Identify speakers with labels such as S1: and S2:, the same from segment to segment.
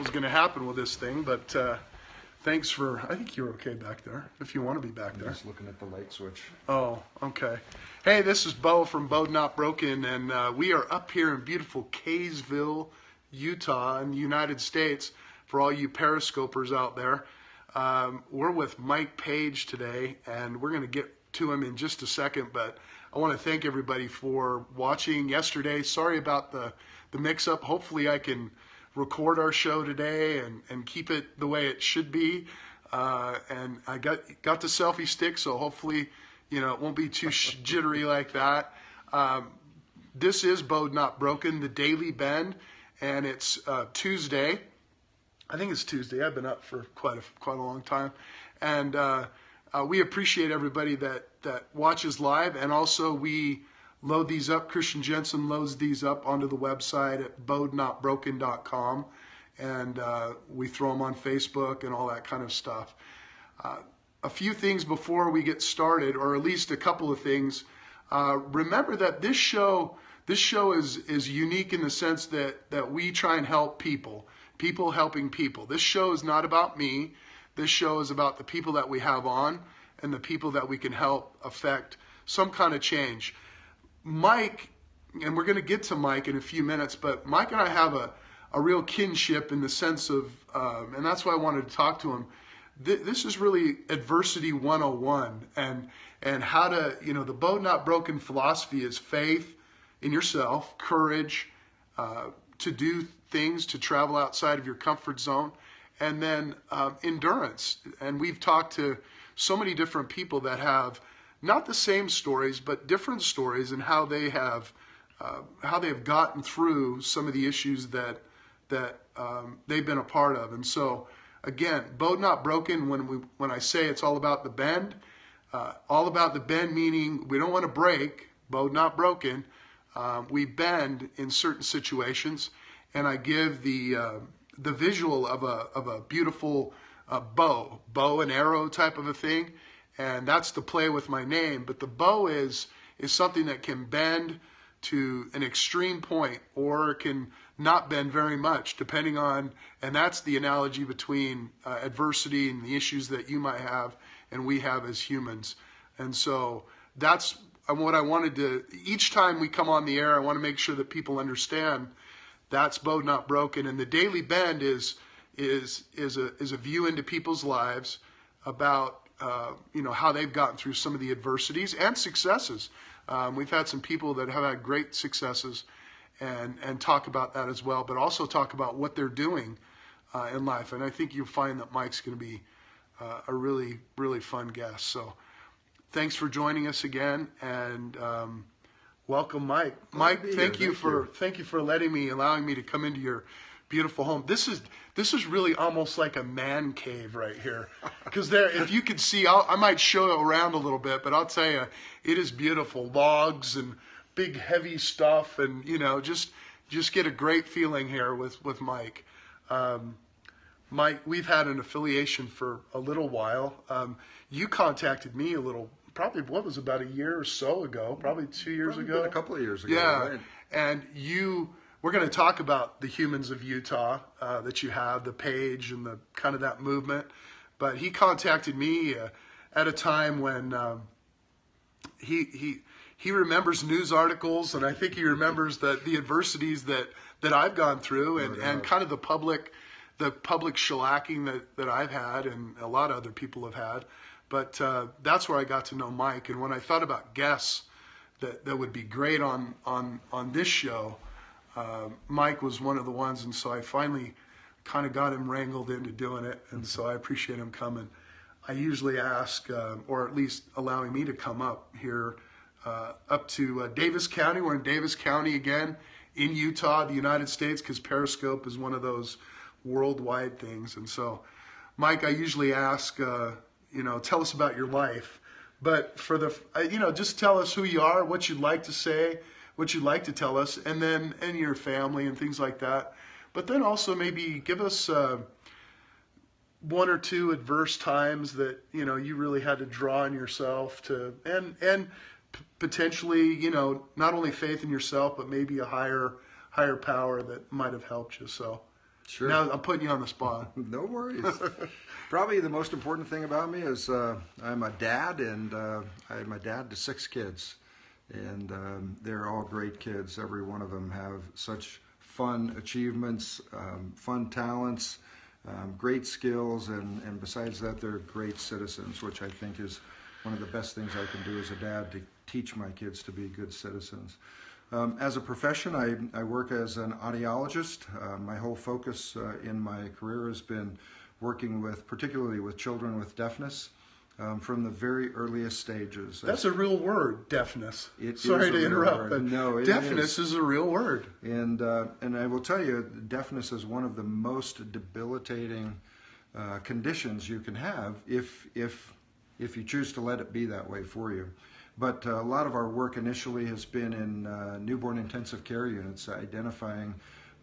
S1: was going to happen with this thing, but thanks for, I think you're okay back there, if you want to be back there.
S2: Just looking at the light switch.
S1: Oh, okay. Hey, this is Beau from BEAU'D Not Broken, and we are up here in beautiful Kaysville, Utah in the United States, for all you periscopers out there. We're with Mike Page today, and we're going to get to him in just a second, but I want to thank everybody for watching yesterday. Sorry about the mix-up. Hopefully I can record our show today and keep it the way it should be. And I got the selfie stick, so hopefully, you know, it won't be too jittery like that. This is BEAU'D Not Broken, the Daily Bend, and it's Tuesday. I think it's Tuesday. I've been up for quite a long time, and we appreciate everybody that watches live, and also we load these up. Christian Jensen loads these up onto the website at beaudnotbroken.com, and we throw them on Facebook and all that kind of stuff. A few things before we get started, or at least a couple of things. Remember that this show is unique in the sense that we try and help people helping people. This show is not about me. This show is about the people that we have on and the people that we can help affect some kind of change. Mike, and we're going to get to Mike in a few minutes, but Mike and I have a real kinship in the sense of, and that's why I wanted to talk to him. This is really adversity 101, and how to, you know, the BEAU'D Not Broken philosophy is faith in yourself, courage to do things, to travel outside of your comfort zone, and then endurance. And we've talked to so many different people that have not the same stories, but different stories, and how they have gotten through some of the issues that they've been a part of. And so, again, BEAU'D Not Broken. When I say it's all about the bend, meaning we don't want to break. BEAU'D Not Broken. We bend in certain situations, and I give the visual of a beautiful bow and arrow type of a thing. And that's the play with my name. But the bow is something that can bend to an extreme point, or it can not bend very much, depending on, and that's the analogy between adversity and the issues that you might have and we have as humans. And so that's what I wanted to, each time we come on the air, I want to make sure that people understand that's BEAU'D Not Broken. And the Daily Bend is a view into people's lives about you know, how they've gotten through some of the adversities and successes. We've had some people that have had great successes and talk about that as well, but also talk about what they're doing in life. And I think you'll find that Mike's going to be a really, really fun guest. So thanks for joining us again, and welcome, Mike. Mike, thank you for allowing me to come into your beautiful home. This is really almost like a man cave right here, because there, if you could see, I might show it around a little bit, but I'll tell you, it is beautiful. Logs and big heavy stuff, and you know, just get a great feeling here with Mike. Mike, we've had an affiliation for a little while. You contacted me probably about a year or so ago, probably 2 years ago.
S2: A couple of years ago.
S1: Yeah,
S2: right.
S1: And we're going to talk about the Humans of Utah that you have, the page and the kind of that movement. But he contacted me at a time when he remembers news articles, and I think he remembers the adversities that I've gone through, and kind of the public shellacking that I've had, and a lot of other people have had. But that's where I got to know Mike. And when I thought about guests that would be great on this show, Mike was one of the ones, and so I finally kind of got him wrangled into doing it, and so I appreciate him coming. I usually ask, or at least allowing me to come up here, up to Davis County. We're in Davis County again, in Utah, the United States, because Periscope is one of those worldwide things. And so, Mike, I usually ask, you know, tell us about your life, but for just tell us who you are, what you'd like to say, what you'd like to tell us, and your family and things like that. But then also maybe give us one or two adverse times that, you know, you really had to draw on yourself to, and potentially, you know, not only faith in yourself, but maybe a higher power that might have helped you. So
S2: Sure.
S1: Now I'm putting you on the spot.
S2: No worries. Probably the most important thing about me is I'm a dad, and I'm a dad to 6 kids. And they're all great kids. Every one of them have such fun achievements, fun talents, great skills, and besides that, they're great citizens, which I think is one of the best things I can do as a dad, to teach my kids to be good citizens. As a profession, I work as an audiologist. My whole focus in my career has been working particularly with children with deafness. From the very earliest stages.
S1: That's a real word, deafness.
S2: Sorry
S1: to interrupt, but
S2: no,
S1: deafness is a real word.
S2: And I will tell you, deafness is one of the most debilitating conditions you can have if you choose to let it be that way for you. But a lot of our work initially has been in newborn intensive care units, identifying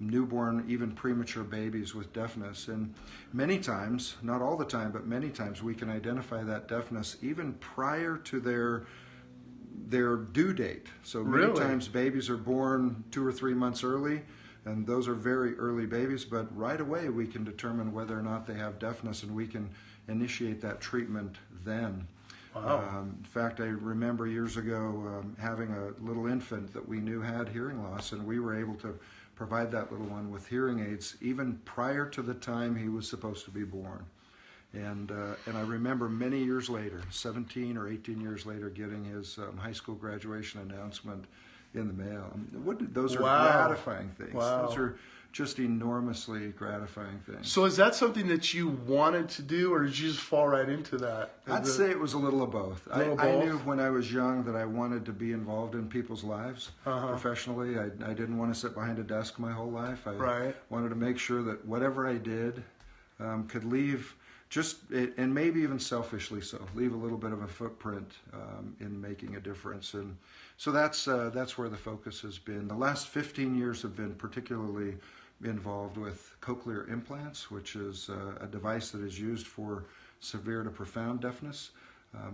S2: newborn, even premature babies with deafness. And many times, not all the time, but many times we can identify that deafness even prior to their due date. So many times babies are born 2 or 3 months early, and those are very early babies, but right away we can determine whether or not they have deafness, and we can initiate that treatment then.
S1: Wow.
S2: In fact, I remember years ago having a little infant that we knew had hearing loss, and we were able to provide that little one with hearing aids even prior to the time he was supposed to be born. And I remember many years later, 17 or 18 years later, getting his high school graduation announcement in the mail. Those are gratifying things.
S1: Wow.
S2: Those are just enormously gratifying things.
S1: So is that something that you wanted to do, or did you just fall right into that?
S2: I'd say it was a little of both. I knew when I was young that I wanted to be involved in people's lives professionally. I didn't want to sit behind a desk my whole life. I wanted to make sure that whatever I did could leave and maybe even selfishly so, leave a little bit of a footprint in making a difference. And so that's where the focus has been. The last 15 years have been particularly involved with cochlear implants, which is a device that is used for severe to profound deafness.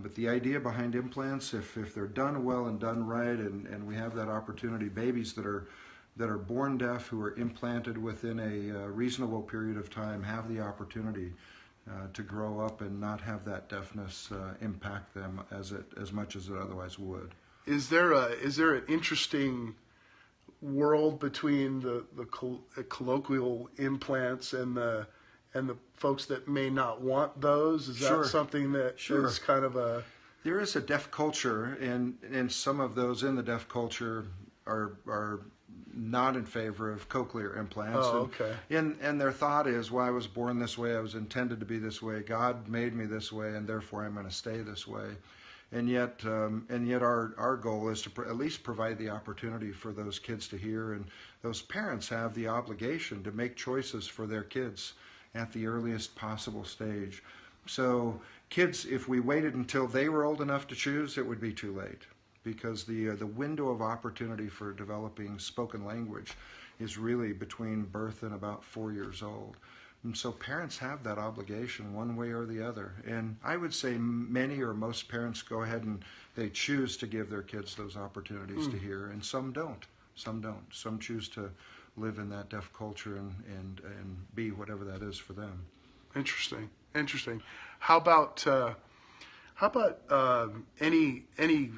S2: But the idea behind implants, if they're done well and done right, and we have that opportunity, babies that are born deaf who are implanted within a reasonable period of time have the opportunity to grow up and not have that deafness impact them as much as it otherwise would. Is
S1: there an interesting world between the colloquial implants and the folks that may not want those? Is that something that is kind of a...
S2: There is a deaf culture, and some of those in the deaf culture are not in favor of cochlear implants.
S1: Oh, okay.
S2: And their thought is, well, I was born this way, I was intended to be this way, God made me this way, and therefore I'm going to stay this way. And yet our goal is to at least provide the opportunity for those kids to hear, and those parents have the obligation to make choices for their kids at the earliest possible stage. So kids, if we waited until they were old enough to choose, it would be too late, because the window of opportunity for developing spoken language is really between birth and about 4 years old. And so parents have that obligation one way or the other. And I would say many or most parents go ahead and they choose to give their kids those opportunities to hear, and some don't. Some don't. Some choose to live in that deaf culture and be whatever that is for them.
S1: Interesting. How about any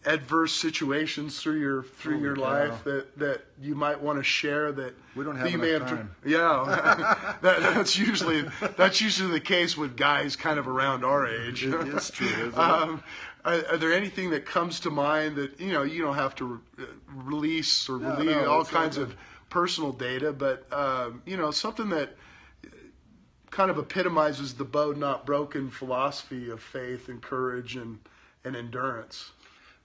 S1: adverse situations through your life that you might want to share that
S2: we don't have enough time?
S1: Yeah, that's usually the case with guys kind of around our age.
S2: It is true. Isn't
S1: it? Are there anything that comes to mind that you don't have to release or release all kinds of personal data, but something that kind of epitomizes the bowed not broken philosophy of faith and courage and endurance?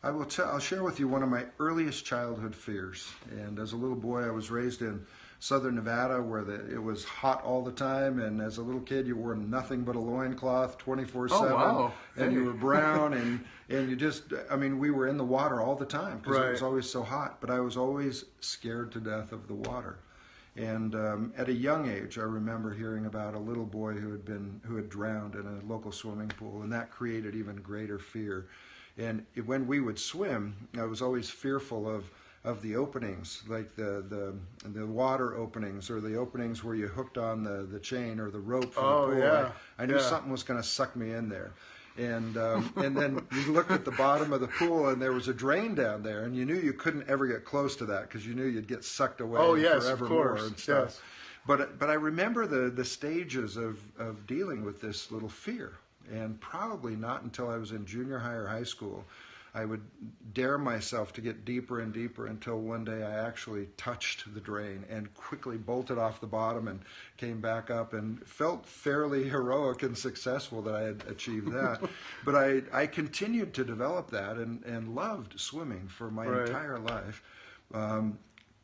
S2: I'll share with you one of my earliest childhood fears. And as a little boy, I was raised in southern Nevada, where it was hot all the time. And as a little kid, you wore nothing but a loincloth 24/7.
S1: Oh, wow.
S2: And you were brown, and you just, we were in the water all the time because it was always so hot. But I was always scared to death of the water. And at a young age, I remember hearing about a little boy who had drowned in a local swimming pool, and that created even greater fear. And when we would swim, I was always fearful of of the openings, like the water openings or the openings where you hooked on the chain or the rope for the pool.
S1: Yeah.
S2: I knew something was going to suck me in there. And then you looked at the bottom of the pool, and there was a drain down there, and you knew you couldn't ever get close to that because you knew you'd get sucked away forevermore and stuff.
S1: Yes.
S2: But I remember the stages of dealing with this little fear, and probably not until I was in junior high or high school, I would dare myself to get deeper and deeper until one day I actually touched the drain and quickly bolted off the bottom and came back up and felt fairly heroic and successful that I had achieved that. But I continued to develop that and loved swimming for my entire life.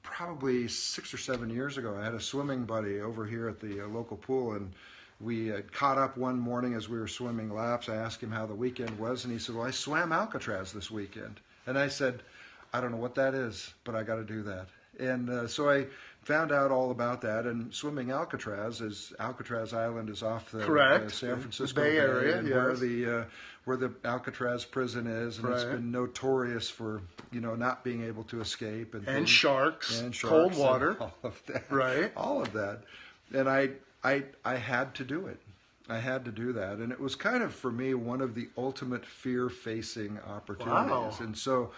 S2: Probably 6 or 7 years ago, I had a swimming buddy over here at the local pool, and we had caught up one morning as we were swimming laps. I asked him how the weekend was, and he said, well, I swam Alcatraz this weekend. And I said, I don't know what that is, but I got to do that. And so I found out all about that. And swimming Alcatraz Island is off the San Francisco
S1: Bay Area,
S2: and where the Alcatraz prison is, and it's been notorious for not being able to escape and
S1: sharks, cold water,
S2: all of that, all of that. And I had to do it. I had to do that. And it was kind of, for me, one of the ultimate fear-facing opportunities.
S1: Wow.
S2: And so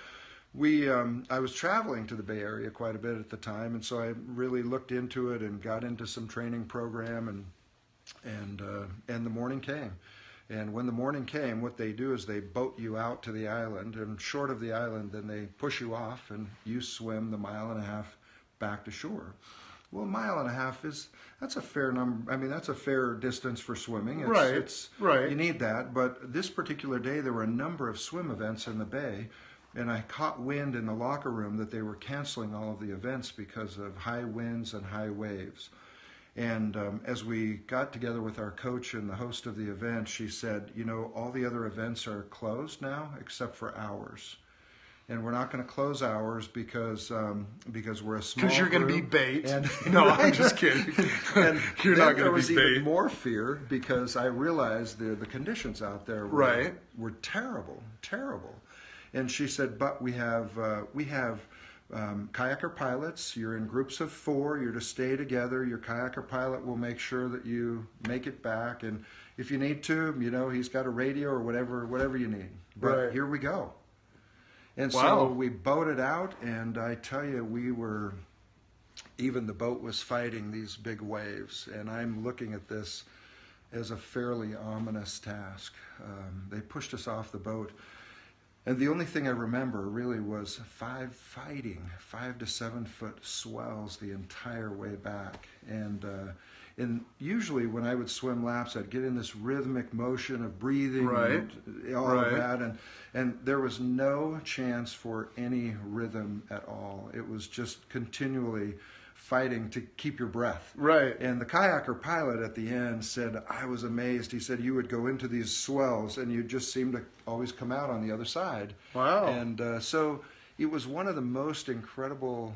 S2: I was traveling to the Bay Area quite a bit at the time, and so I really looked into it and got into some training program, and the morning came. And when the morning came, what they do is they boat you out to the island, and short of the island, then they push you off, and you swim the 1.5 miles back to shore. Well, 1.5 miles that's a fair number. I mean, that's a fair distance for swimming. It's You need that. But this particular day, there were a number of swim events in the bay, and I caught wind in the locker room that they were canceling all of the events because of high winds and high waves. And as we got together with our coach and the host of the event, she said, all the other events are closed now except for ours. And we're not going to close ours because we're a small
S1: Because you're going to be
S2: group.
S1: bait.
S2: And,
S1: no, I'm just kidding.
S2: And
S1: you're not going to be bait.
S2: There was even more fear because I realized the conditions out there were terrible, terrible. And she said, but we have kayaker pilots. You're in groups of 4. You're to stay together. Your kayaker pilot will make sure that you make it back. And if you need to, he's got a radio or whatever you need. But here we go. And so we boated out, and I tell you, even the boat was fighting these big waves, and I'm looking at this as a fairly ominous task. They pushed us off the boat, and the only thing I remember really was 5 to 7 foot swells the entire way back. And usually when I would swim laps, I'd get in this rhythmic motion of breathing and all of that, and there was no chance for any rhythm at all. It was just continually fighting to keep your breath.
S1: Right.
S2: And the kayaker pilot at the end said, I was amazed. He said, you would go into these swells and you just seem to always come out on the other side.
S1: Wow.
S2: And so it was one of the most incredible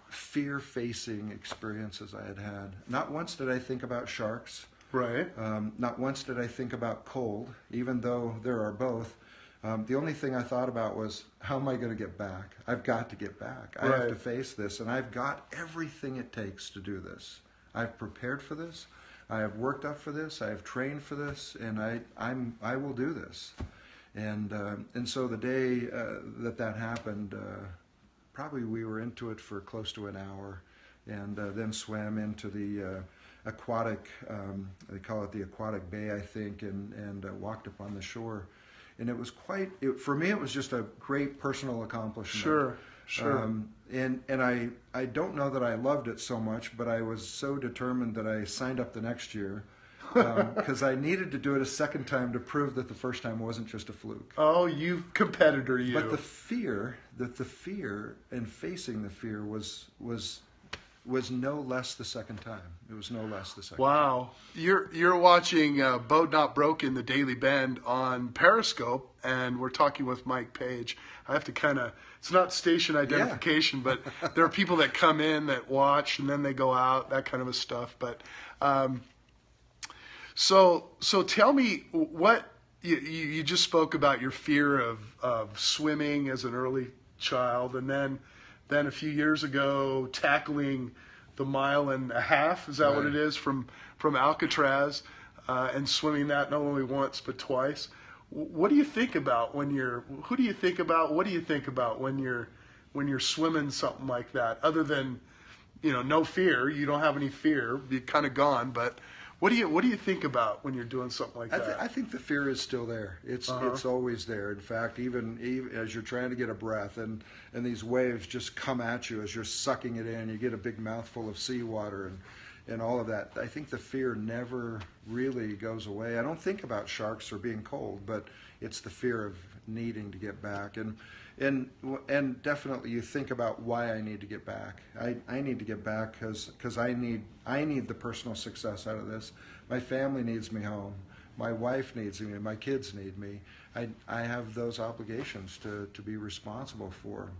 S2: fear-facing experiences I had had. Not once did I think about sharks.
S1: Right.
S2: Not once did I think about cold, even though there are both. The only thing I thought about was, how am I going to get back? I've got to get back. I have to face this, and I've got everything it takes to do this. I've prepared for this. I have worked up for this. I have trained for this, and I will do this. And so the day that happened, probably we were into it for close to an hour, and then swam into the aquatic, they call it the aquatic bay, I think, and walked up on the shore. And it was for me, it was just a great personal accomplishment.
S1: Sure.
S2: And I don't know that I loved it so much, but I was so determined that I signed up the next year because I needed to do it a second time to prove that the first time wasn't just a fluke.
S1: Oh, you competitor, you.
S2: But the fear and facing the fear was no less the second time. It was no less the second time.
S1: Wow. You're watching BEAU'D Not Broken, the Daily Bend on Periscope, and we're talking with Mike Page. I have to it's not station identification, but there are people that come in that watch and then they go out, that kind of a stuff. But so tell me what you just spoke about your fear of swimming as an early child, and then then a few years ago tackling the 1.5 miles. Is that what it is from Alcatraz, and swimming that not only once but twice? What do you think about when you're? Who do you think about? What do you think about when you're swimming something like that? Other than, no fear. You don't have any fear. You're kind of gone. But what do you think about when you're doing something like that?
S2: I think the fear is still there. It's always there. In fact, even as you're trying to get a breath and these waves just come at you as you're sucking it in, you get a big mouthful of seawater and all of that. I think the fear never really goes away. I don't think about sharks or being cold, but it's the fear of needing to get back. And definitely you think about why I need to get back. I need to get back because I need the personal success out of this. My family needs me home. My wife needs me. My kids need me. I have those obligations to be responsible for.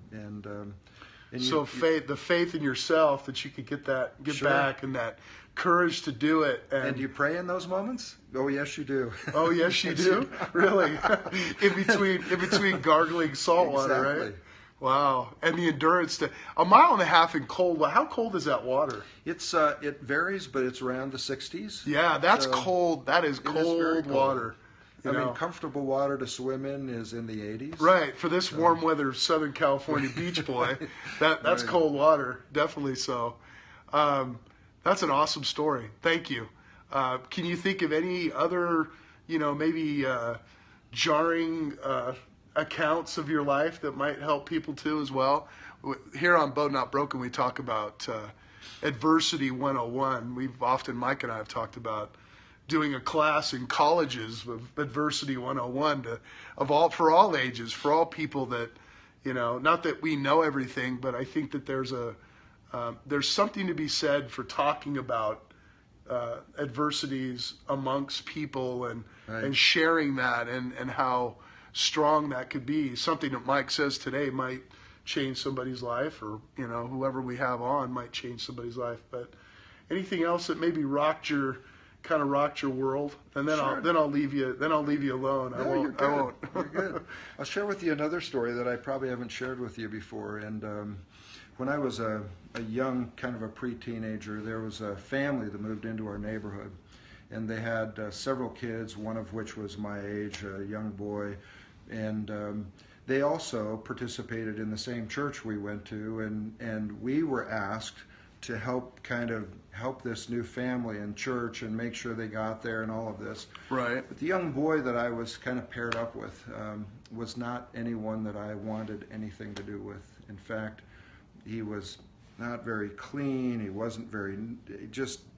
S1: So the faith in yourself that you could get back, and that courage to do it.
S2: And do you pray in those moments? Oh yes, you do.
S1: Oh yes, you do. Really, in between gargling salt water, right? Wow, and the endurance to 1.5 miles in cold. How cold is that water?
S2: It varies, but it's around the 60s.
S1: Yeah, that's cold. That is cold water.
S2: I mean, comfortable water to swim in is in the 80s.
S1: Right. For this warm weather Southern California beach boy, that's cold water. Definitely so. That's an awesome story. Thank you. Can you think of any other, maybe jarring accounts of your life that might help people too as well? Here on BEAU'D Not Broken, we talk about Adversity 101. Mike and I have talked about doing a class in colleges with Adversity 101 for all ages, for all people that, not that we know everything, but I think that there's something to be said for talking about adversities amongst people and sharing that and how strong that could be. Something that Mike says today might change somebody's life, or whoever we have on might change somebody's life. But anything else that maybe rocked your world, and then
S2: Sure.
S1: I'll leave you alone.
S2: No,
S1: I won't.
S2: You're good. I'll share with you another story that I probably haven't shared with you before. And when I was a young, kind of a pre-teenager, there was a family that moved into our neighborhood, and they had several kids, one of which was my age, a young boy, and they also participated in the same church we went to, and we were asked to help this new family in church and make sure they got there and all of this.
S1: Right.
S2: But the young boy that I was kind of paired up with was not anyone that I wanted anything to do with. In fact, he was not very clean. He wasn't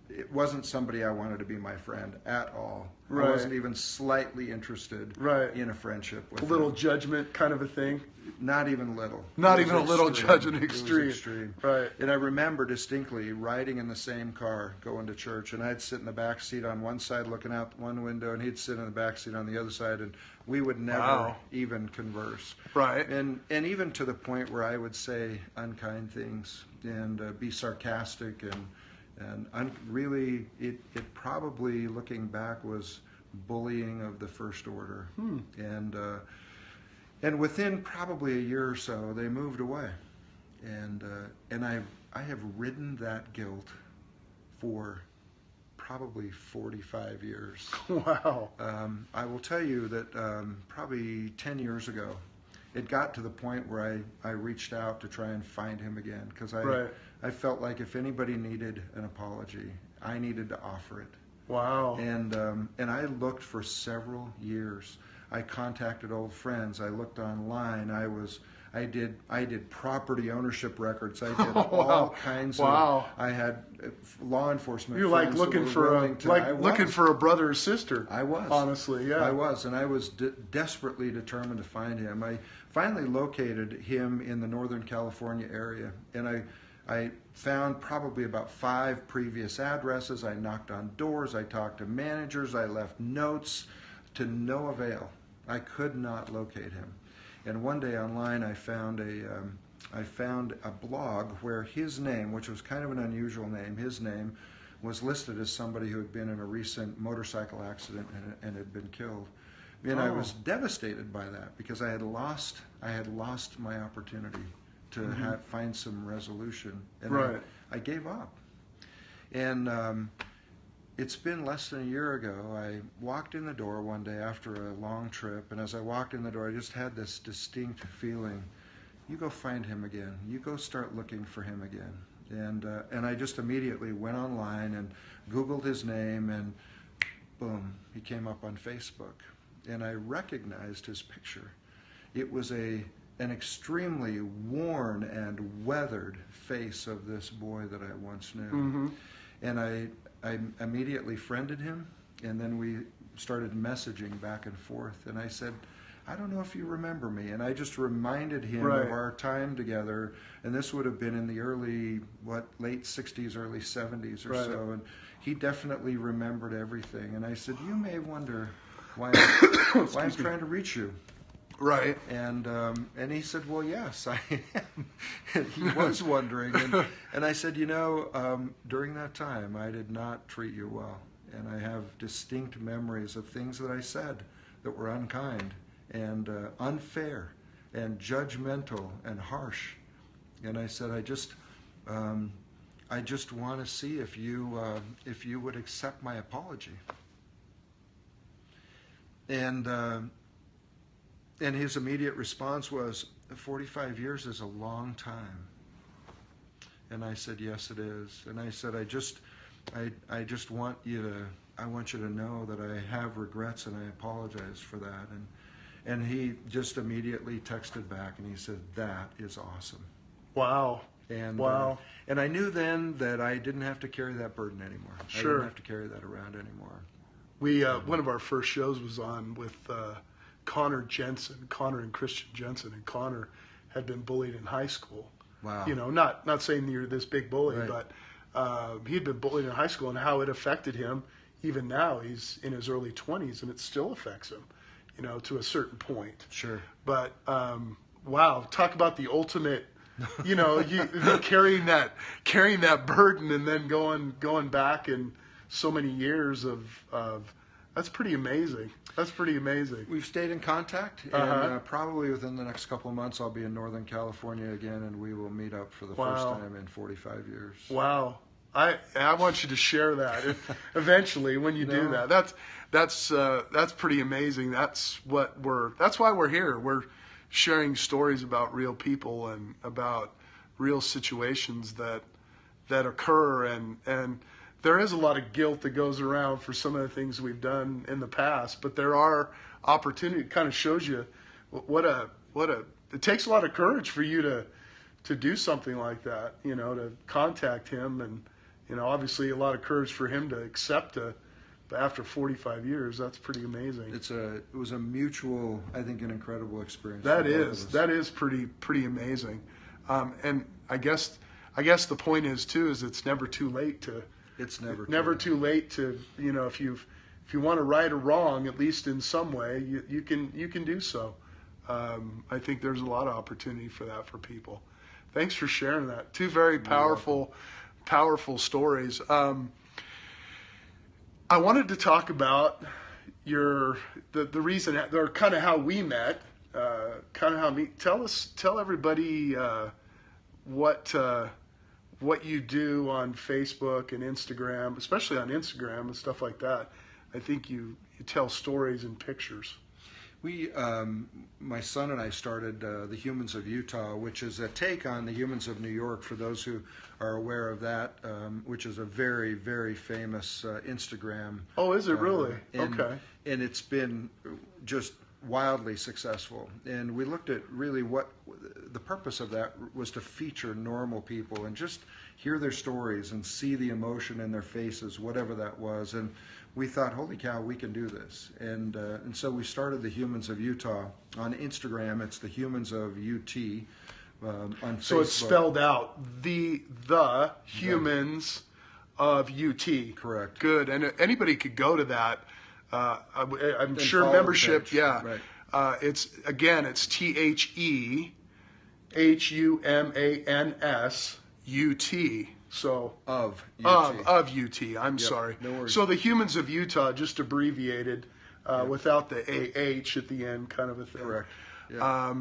S2: it wasn't somebody I wanted to be my friend at all.
S1: Right.
S2: I wasn't even slightly interested in a friendship with him.
S1: A little judgment kind of a thing?
S2: Not even little.
S1: Not even a little judgment,
S2: extreme. It was extreme.
S1: Right.
S2: And I remember distinctly riding in the same car going to church, and I'd sit in the back seat on one side looking out one window, and he'd sit in the back seat on the other side, and we would never even converse.
S1: Right.
S2: And even to the point where I would say unkind things and be sarcastic and really, it probably, looking back, was bullying of the first order. And within probably a year or so, they moved away. And I have ridden that guilt for probably 45 years.
S1: Wow.
S2: I will tell you that probably 10 years ago, it got to the point where I reached out to try and find him again, because I felt like if anybody needed an apology, I needed to offer it.
S1: Wow.
S2: And I looked for several years. I contacted old friends. I looked online. I did property ownership records. I did all kinds of. I had law enforcement.
S1: You're like looking for a brother or sister.
S2: I was,
S1: honestly, yeah.
S2: I was, and I was desperately determined to find him. I finally located him in the Northern California area, and I found probably about 5 previous addresses. I knocked on doors. I talked to managers. I left notes, to no avail. I could not locate him. And one day online, I found a blog where his name, which was kind of an unusual name, his name was listed as somebody who had been in a recent motorcycle accident and had been killed. And I was devastated by that, because I had lost my opportunity to find some resolution. And I gave up. And it's been less than a year ago. I walked in the door one day after a long trip, and as I walked in the door, I just had this distinct feeling, you go find him again. You go start looking for him again. And I just immediately went online and Googled his name, and boom, he came up on Facebook. And I recognized his picture. It was an extremely worn and weathered face of this boy that I once knew. And I immediately friended him, and then we started messaging back and forth. And I said, I don't know if you remember me. And I just reminded him of our time together. And this would have been in the late 60s, early 70s or so. And he definitely remembered everything. And I said, you may wonder why I'm trying to reach you.
S1: Right.
S2: And he said, well, yes, I am. And he was wondering. And I said, during that time, I did not treat you well. And I have distinct memories of things that I said that were unkind and unfair and judgmental and harsh. And I said, I just want to see if you would accept my apology. And his immediate response was, 45 years is a long time. And I said, yes, it is. And I said, I just want you to know that I have regrets and I apologize for that. And he just immediately texted back and he said, that is awesome.
S1: Wow.
S2: And I knew then that I didn't have to carry that burden anymore.
S1: Sure.
S2: I didn't have to carry that around anymore.
S1: We one of our first shows was on with Connor and Christian Jensen, and Connor had been bullied in high school.
S2: Wow.
S1: Not saying you're this big bully, but he'd been bullied in high school, and how it affected him. Even now, he's in his early 20s, and it still affects him, to a certain point.
S2: Sure.
S1: But wow, talk about the ultimate. You carrying that burden and then going back in so many years of that's pretty amazing. That's pretty amazing.
S2: We've stayed in contact, and probably within the next couple of months, I'll be in Northern California again, and we will meet up for the first time in 45 years.
S1: Wow. I want you to share that eventually when you do that. That's pretty amazing. That's why we're here. We're sharing stories about real people and about real situations that occur, and there is a lot of guilt that goes around for some of the things we've done in the past, but there are opportunities. It kind of shows you it takes a lot of courage for you to do something like that, to contact him, and obviously a lot of courage for him to accept but after 45 years, that's pretty amazing.
S2: It was a mutual, I think, an incredible experience.
S1: That is pretty amazing. And I guess the point is it's never too late to.
S2: It's
S1: never too late to, if you want to right a wrong, at least in some way, you can do so. I think there's a lot of opportunity for that for people. Thanks for sharing that. Two very powerful stories. I wanted to talk about the reason, or kind of how we met, tell everybody what you do on Facebook and Instagram, especially on Instagram and stuff like that. I think you tell stories and pictures.
S2: We, my son and I started the Humans of Utah, which is a take on the Humans of New York, for those who are aware of that, which is a very, very famous Instagram.
S1: Oh, is it really?
S2: Okay. And it's been just wildly successful. And we looked at really what the purpose of that was, to feature normal people and just hear their stories and see the emotion in their faces, whatever that was. And we thought, holy cow, we can do this. And so we started the Humans of Utah. On Instagram, it's the Humans of UT. On Facebook.
S1: So it's spelled out, the Humans of UT.
S2: Correct.
S1: Good. And anybody could go to that. I'm sure membership. Yeah.
S2: Right.
S1: It's TheHumans So
S2: of UT.
S1: I'm sorry.
S2: No worries.
S1: So the Humans of Utah, just abbreviated, without the AH at the end, kind of a thing.
S2: Correct. Yeah.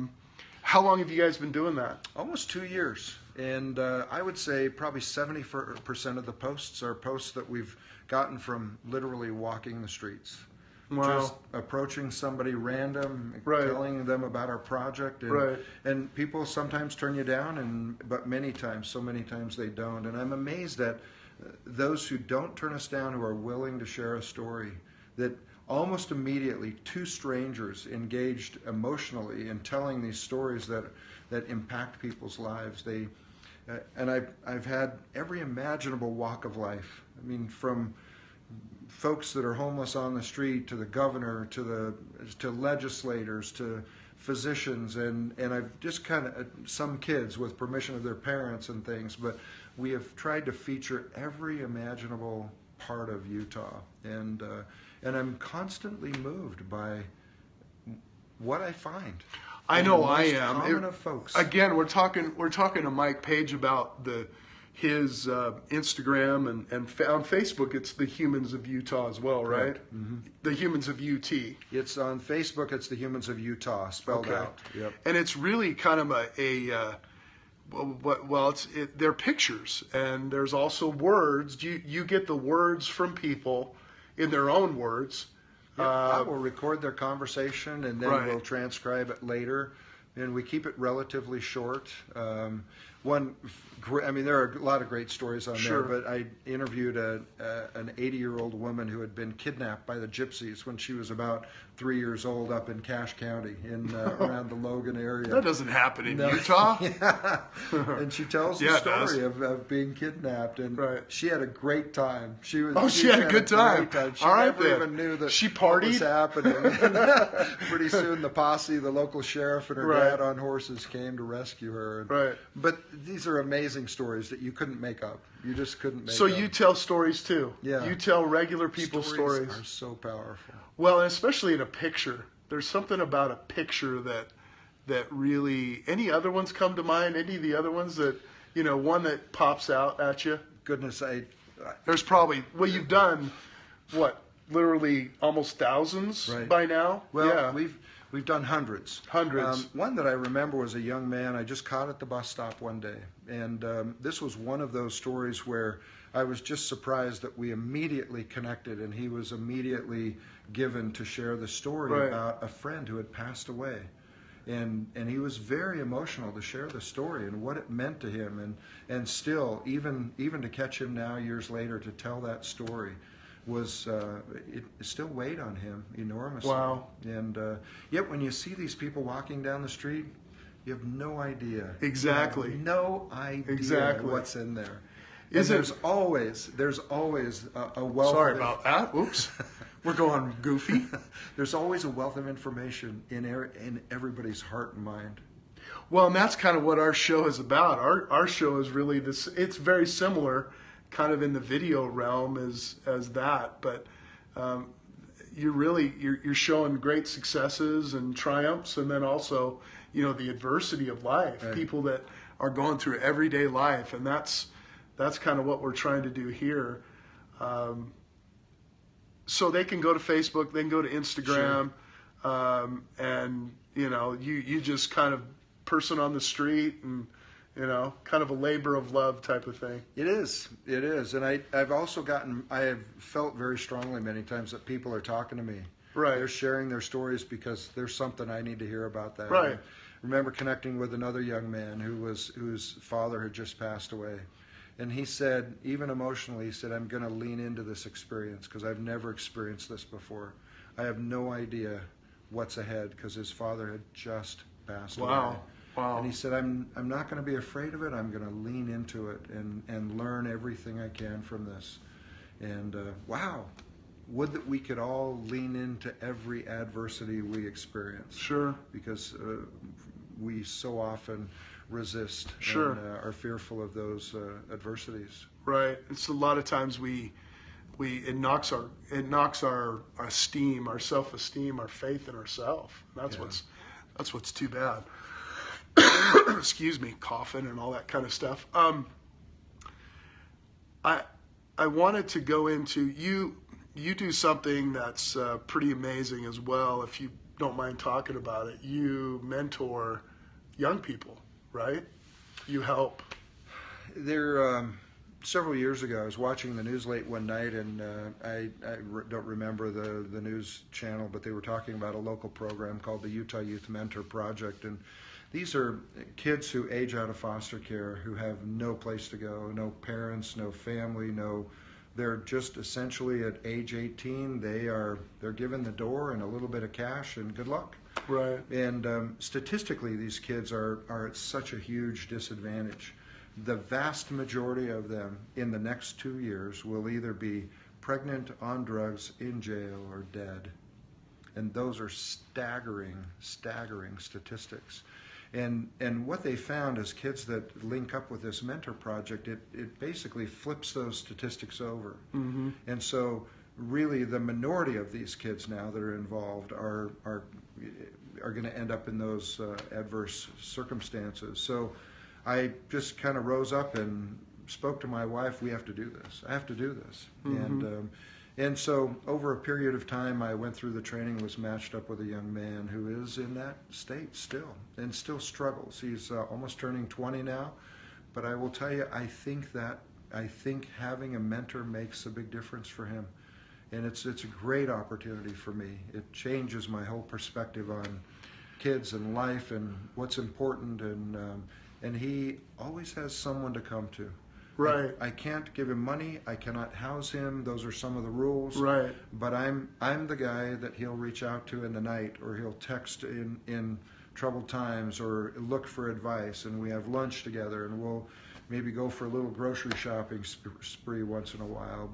S1: How long have you guys been doing that?
S2: Almost 2 years. And I would say probably 70% of the posts are posts that we've gotten from literally walking the streets.
S1: Wow.
S2: Just approaching somebody random,
S1: right.
S2: telling them about our project. And,
S1: right.
S2: and people sometimes turn you down, but so many times they don't. And I'm amazed at those who don't turn us down, who are willing to share a story, that almost immediately 2 strangers engaged emotionally in telling these stories that impact people's lives. And I've had every imaginable walk of life. I mean, from folks that are homeless on the street to the governor to legislators to physicians, and I've just kind of some kids with permission of their parents and things. But we have tried to feature every imaginable part of Utah, and I'm constantly moved by what I find.
S1: I know I am.
S2: Common of folks.
S1: Again, we're talking to Mike Page about his Instagram and on Facebook. It's the Humans of Utah as well, right?
S2: Mm-hmm.
S1: The Humans of UT.
S2: It's on Facebook. It's the Humans of Utah spelled out. Yep.
S1: And it's really kind of they're pictures, and there's also words. You get the words from people in their own words.
S2: I will record their conversation, and then we'll transcribe it later. And we keep it relatively short. There are a lot of great stories on there, but I interviewed an 80-year-old woman who had been kidnapped by the gypsies when she was about 3 years old up in Cache County around the Logan area.
S1: That doesn't happen in Utah.
S2: Yeah. And she tells the story of being kidnapped, and she had a great time. She had a good time. She never even knew that
S1: she partied.
S2: What was happening. Pretty soon the posse, the local sheriff and her dad on horses came to rescue her. But these are amazing stories that you couldn't make up. You just couldn't make up.
S1: So you tell stories too.
S2: Yeah.
S1: You tell regular people's stories.
S2: Are so powerful.
S1: Well, and especially in a picture. There's something about a picture that really. Any other ones come to mind? Any of the other ones that one that pops out at you?
S2: Goodness,
S1: there's probably you've done literally almost thousands by now.
S2: Well, we've done hundreds.
S1: Hundreds.
S2: One that I remember was a young man I just caught at the bus stop one day. And this was one of those stories where I was just surprised that we immediately connected, and he was immediately given to share the story about a friend who had passed away. And he was very emotional to share the story and what it meant to him. And still, even to catch him now years later to tell that story was it still weighed on him enormously.
S1: Wow.
S2: And yet when you see these people walking down the street, you have no idea.
S1: Exactly.
S2: No idea what's in there. There's always a wealth.
S1: Sorry about that. Oops. We're going goofy.
S2: There's always a wealth of information in everybody's heart and mind.
S1: Well, and that's kind of what our show is about. Our show is really this. It's very similar, kind of in the video realm as that, but you're showing great successes and triumphs, and then also the adversity of life, people that are going through everyday life, and that's kind of what we're trying to do here. So they can go to Facebook, they can go to Instagram, and you just kind of person on the street and. Kind of a labor of love type of thing.
S2: It is, and I have felt very strongly many times that people are talking to me.
S1: Right.
S2: They're sharing their stories because there's something I need to hear about that.
S1: Right.
S2: I remember connecting with another young man whose father had just passed away, and he said, even emotionally, he said, "I'm going to lean into this experience because I've never experienced this before. I have no idea what's ahead because his father had just passed away."
S1: Wow.
S2: And he said, I'm not going to be afraid of it. I'm going to lean into it and learn everything I can from this. And wow, would that we could all lean into every adversity we experience.
S1: Sure.
S2: Because we so often resist
S1: and
S2: are fearful of those adversities.
S1: Right. It's a lot of times it knocks our esteem, our self-esteem, our faith in ourselves. That's what's too bad. Excuse me, coughing and all that kind of stuff. I wanted to go into you do something that's pretty amazing as well, if you don't mind talking about it. You mentor young people, right? You help.
S2: Several years ago, I was watching the news late one night, and I don't remember the news channel, but they were talking about a local program called the Utah Youth Mentor Project, and these are kids who age out of foster care, who have no place to go, no parents, no family, they're just essentially at age 18, they're given the door and a little bit of cash and good luck.
S1: Right.
S2: And statistically, these kids are at such a huge disadvantage. The vast majority of them in the next 2 years will either be pregnant, on drugs, in jail, or dead. And those are staggering statistics. And what they found is kids that link up with this mentor project, it basically flips those statistics over. Mm-hmm. And so really the minority of these kids now that are involved are going to end up in those adverse circumstances. So I just kind of rose up and spoke to my wife, we have to do this. I have to do this. Mm-hmm. And so over a period of time, I went through the training, was matched up with a young man who is in that state still, and still struggles. He's almost turning 20 now, but I will tell you, I think having a mentor makes a big difference for him. And it's a great opportunity for me. It changes my whole perspective on kids and life and what's important, and he always has someone to come to.
S1: Right.
S2: I can't give him money. I cannot house him. Those are some of the rules.
S1: Right.
S2: But I'm the guy that he'll reach out to in the night, or he'll text in troubled times, or look for advice. And we have lunch together, and we'll maybe go for a little grocery shopping spree once in a while.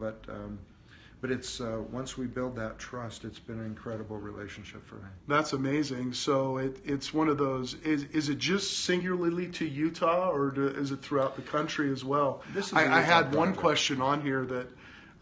S2: But it's once we build that trust, it's been an incredible relationship for me.
S1: That's amazing. So it's one of those. Is it just singularly to Utah, or is it throughout the country as well? I had one question on here that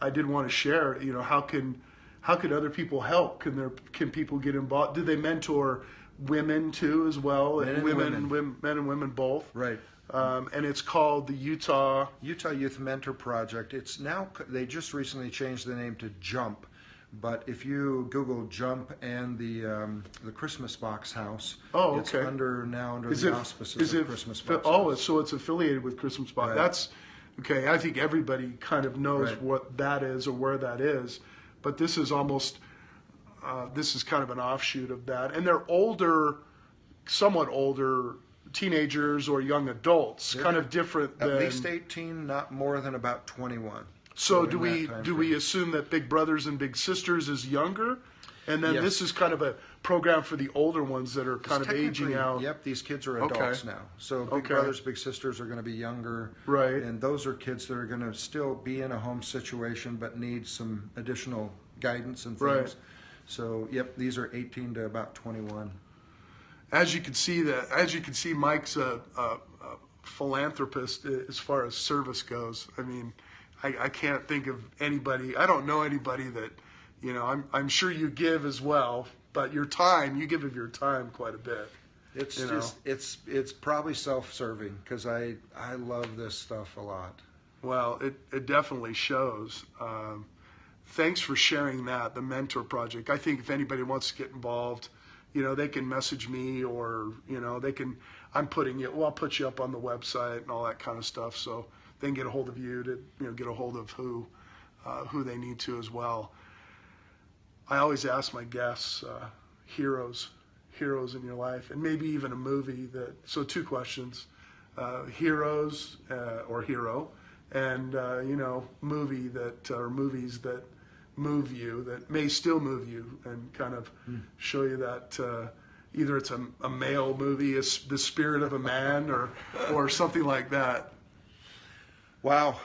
S1: I did want to share. You know, how can other people help? Can people get involved? Do they mentor women too as well?
S2: Men and women
S1: both.
S2: Right.
S1: And it's called the Utah
S2: Youth Mentor Project. It's now, they just recently changed the name to JUMP, but if you Google JUMP and the Christmas Box House, it's under the auspices of Christmas Box House.
S1: So it's affiliated with Christmas Box. Right. That's okay. I think everybody kind of knows what that is or where that is, but this is almost this is kind of an offshoot of that, and they're somewhat older. Teenagers or young adults, kind of different than...
S2: At least 18, not more than about 21.
S1: So do we assume that Big Brothers and Big Sisters is younger? And then this is kind of a program for the older ones that are kind of aging out.
S2: Yep, these kids are adults now. So Big Brothers, Big Sisters are going to be younger.
S1: Right.
S2: And those are kids that are going to still be in a home situation but need some additional guidance and things. Right. So, these are 18 to about 21.
S1: As you can see, Mike's a philanthropist as far as service goes. I mean, I can't think of anybody. I don't know anybody that, you know. I'm sure you give as well, but you give of your time quite a bit.
S2: It's probably self-serving because I love this stuff a lot.
S1: Well, it definitely shows. Thanks for sharing that, the Mentor Project. I think if anybody wants to get involved, you know, they can message me, or, you know, I'll put you up on the website and all that kind of stuff, so they can get a hold of you to, you know, get a hold of who they need to as well. I always ask my guests, heroes in your life, and maybe even a movie so 2 questions, heroes or hero, and, you know, movies that move you, that may still move you, and kind of show you that either it's a male movie, The Spirit of a Man, or something like that.
S2: Wow.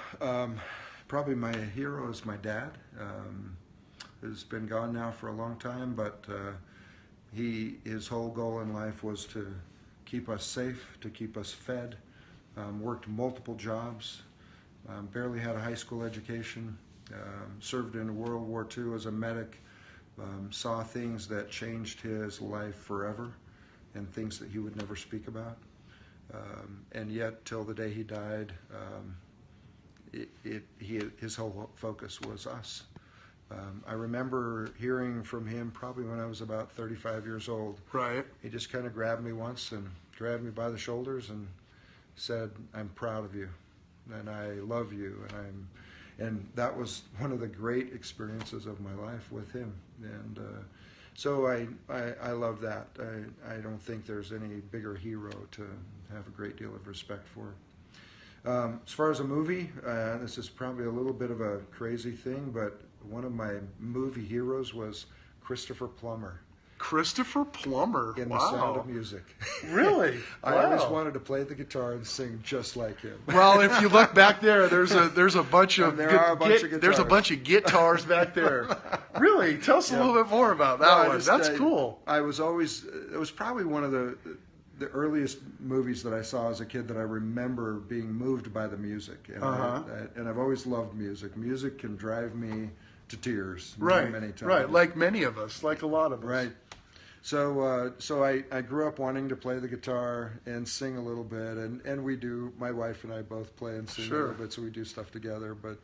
S2: Probably my hero is my dad, who's been gone now for a long time, but his whole goal in life was to keep us safe, to keep us fed, worked multiple jobs, barely had a high school education, served in World War II as a medic, saw things that changed his life forever, and things that he would never speak about. And yet, till the day he died, his whole focus was us. I remember hearing from him probably when I was about 35 years old.
S1: Right.
S2: He just kind of grabbed me once and grabbed me by the shoulders and said, "I'm proud of you, and I love you, and that was one of the great experiences of my life with him." And so I love that. I don't think there's any bigger hero to have a great deal of respect for. As far as a movie, this is probably a little bit of a crazy thing, but one of my movie heroes was Christopher Plummer.
S1: Christopher Plummer.
S2: In The Sound of Music.
S1: Really?
S2: I always wanted to play the guitar and sing just like him.
S1: Well, if you look back there, there's a bunch of
S2: there's
S1: a bunch of guitars back there. Really? Tell us a little bit more about that one. That's cool.
S2: I was always, it was probably one of the earliest movies that I saw as a kid that I remember being moved by the music. And, and I've always loved music. Music can drive me to tears many times.
S1: Right, like many of us, like a lot of us.
S2: Right. So I grew up wanting to play the guitar and sing a little bit, and we do. My wife and I both play and sing a little bit, so we do stuff together. But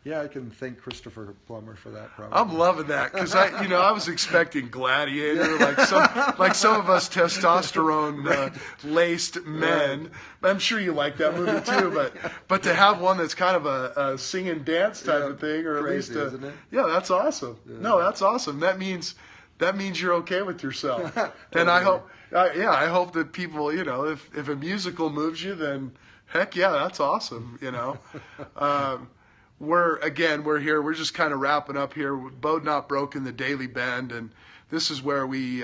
S2: yeah, I can thank Christopher Plummer for that. Probably.
S1: I'm loving that because I was expecting Gladiator, like some of us testosterone laced men. I'm sure you like that movie too, but to have one that's kind of a sing and dance type of thing, or
S2: crazy,
S1: at least
S2: isn't it?
S1: Yeah, that's awesome. Yeah. No, that's awesome. That means you're okay with yourself. And I hope that people, if a musical moves you, then heck yeah, that's awesome. We're here. We're just kind of wrapping up here. BEAU'D Not Broken, the Daily Bend, and this is where we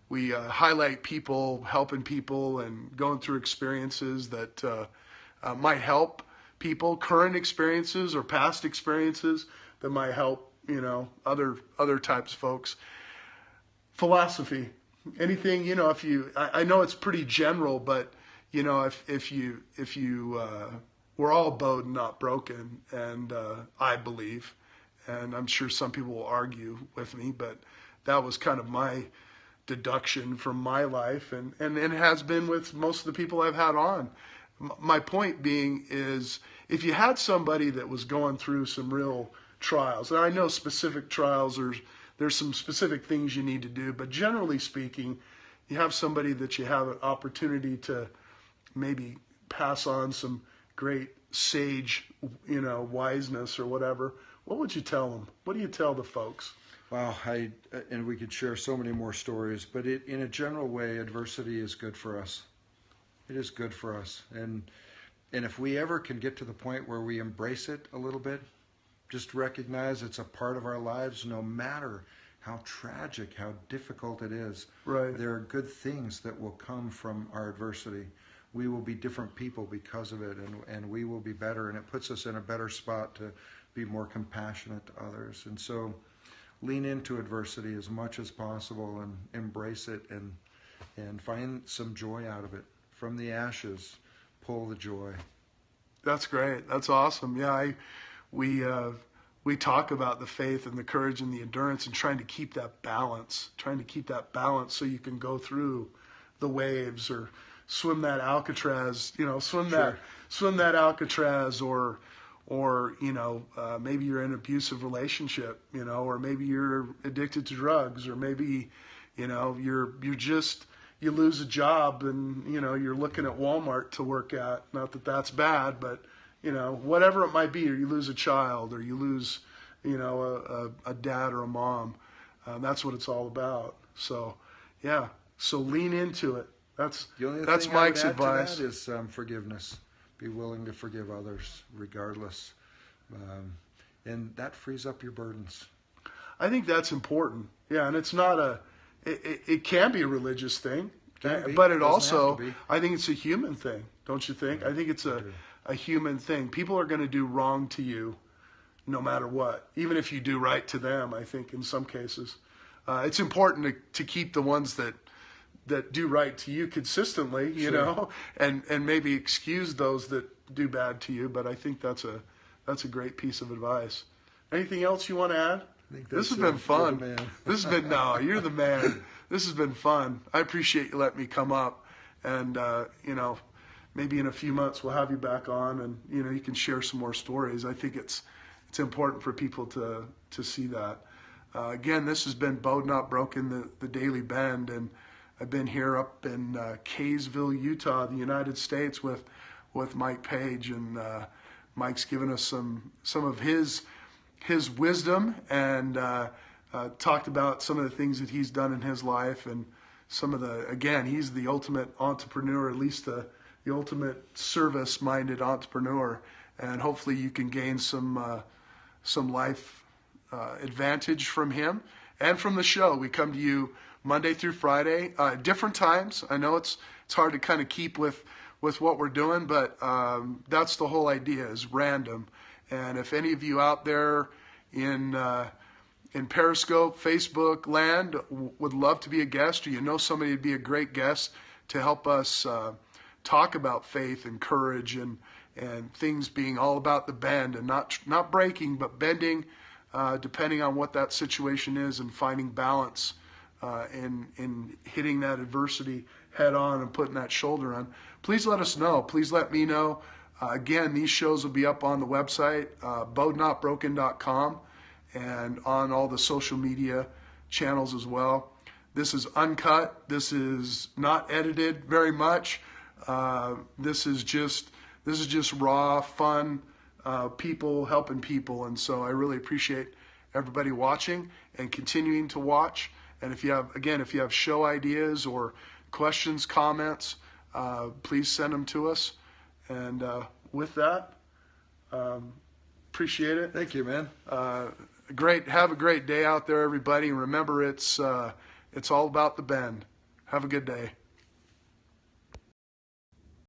S1: highlight people, helping people, and going through experiences that might help people, current experiences or past experiences that might help other types of folks. Philosophy, anything, if you, I know it's pretty general, but if you we're all bowed and not broken, and I believe, and I'm sure some people will argue with me, but that was kind of my deduction from my life, and it has been with most of the people I've had on. My point being is, if you had somebody that was going through some real trials, and I know specific trials, there's some specific things you need to do, but generally speaking, you have somebody that you have an opportunity to maybe pass on some great sage, wiseness or whatever. What would you tell them? What do you tell the folks?
S2: Well, and we could share so many more stories, but in a general way, adversity is good for us. It is good for us. And if we ever can get to the point where we embrace it a little bit, just recognize it's a part of our lives, no matter how tragic, how difficult it is.
S1: Right.
S2: There are good things that will come from our adversity. We will be different people because of it, and we will be better, and it puts us in a better spot to be more compassionate to others. And so lean into adversity as much as possible and embrace it, and find some joy out of it. From the ashes, pull the joy.
S1: That's great. That's awesome. Yeah, we talk about the faith and the courage and the endurance and trying to keep that balance so you can go through the waves or swim that Alcatraz, swim that Alcatraz, or maybe you're in an abusive relationship, or maybe you're addicted to drugs, or maybe, you lose a job and, you're looking at Walmart to work at. Not that that's bad, but whatever it might be, or you lose a child, or you lose, a dad or a mom. That's what it's all about. So, yeah. So lean into it. That's Mike's advice.
S2: That is forgiveness. Be willing to forgive others, regardless, and that frees up your burdens.
S1: I think that's important. Yeah, and it's not it can be a religious thing, but it also, I think it's a human thing. Don't you think? I think it's a human thing. People are going to do wrong to you no matter what, even if you do right to them. I think in some cases, it's important to keep the ones that do right to you consistently, and maybe excuse those that do bad to you. But I think that's a great piece of advice. Anything else you want to add? This has been fun. You're the man. This has been fun. I appreciate you letting me come up, and maybe in a few months we'll have you back on, and you can share some more stories. I think it's important for people to see that. Again, this has been BEAU'D Not Broken, the Daily Bend, and I've been here up in Kaysville, Utah, the United States, with Mike Page, and Mike's given us some of his wisdom, and talked about some of the things that he's done in his life, and some of the, again, he's the ultimate entrepreneur, at least the ultimate service-minded entrepreneur, and hopefully you can gain some life advantage from him and from the show. We come to you Monday through Friday, different times. I know it's hard to kind of keep with what we're doing, but that's the whole idea, is random. And if any of you out there in Periscope, Facebook land would love to be a guest, or you know somebody would be a great guest to help us talk about faith and courage and things being all about the bend, and not breaking, but bending, depending on what that situation is, and finding balance in hitting that adversity head on and putting that shoulder on. Please let us know. Please let me know. Again, these shows will be up on the website, BEAU'D.com, and on all the social media channels as well. This is uncut. This is not edited very much. This is just raw, fun, people helping people. And so I really appreciate everybody watching and continuing to watch. And if you have show ideas or questions, comments, please send them to us. And with that, appreciate it.
S2: Thank you, man.
S1: Great. Have a great day out there, everybody. And remember, it's all about the bend. Have a good day.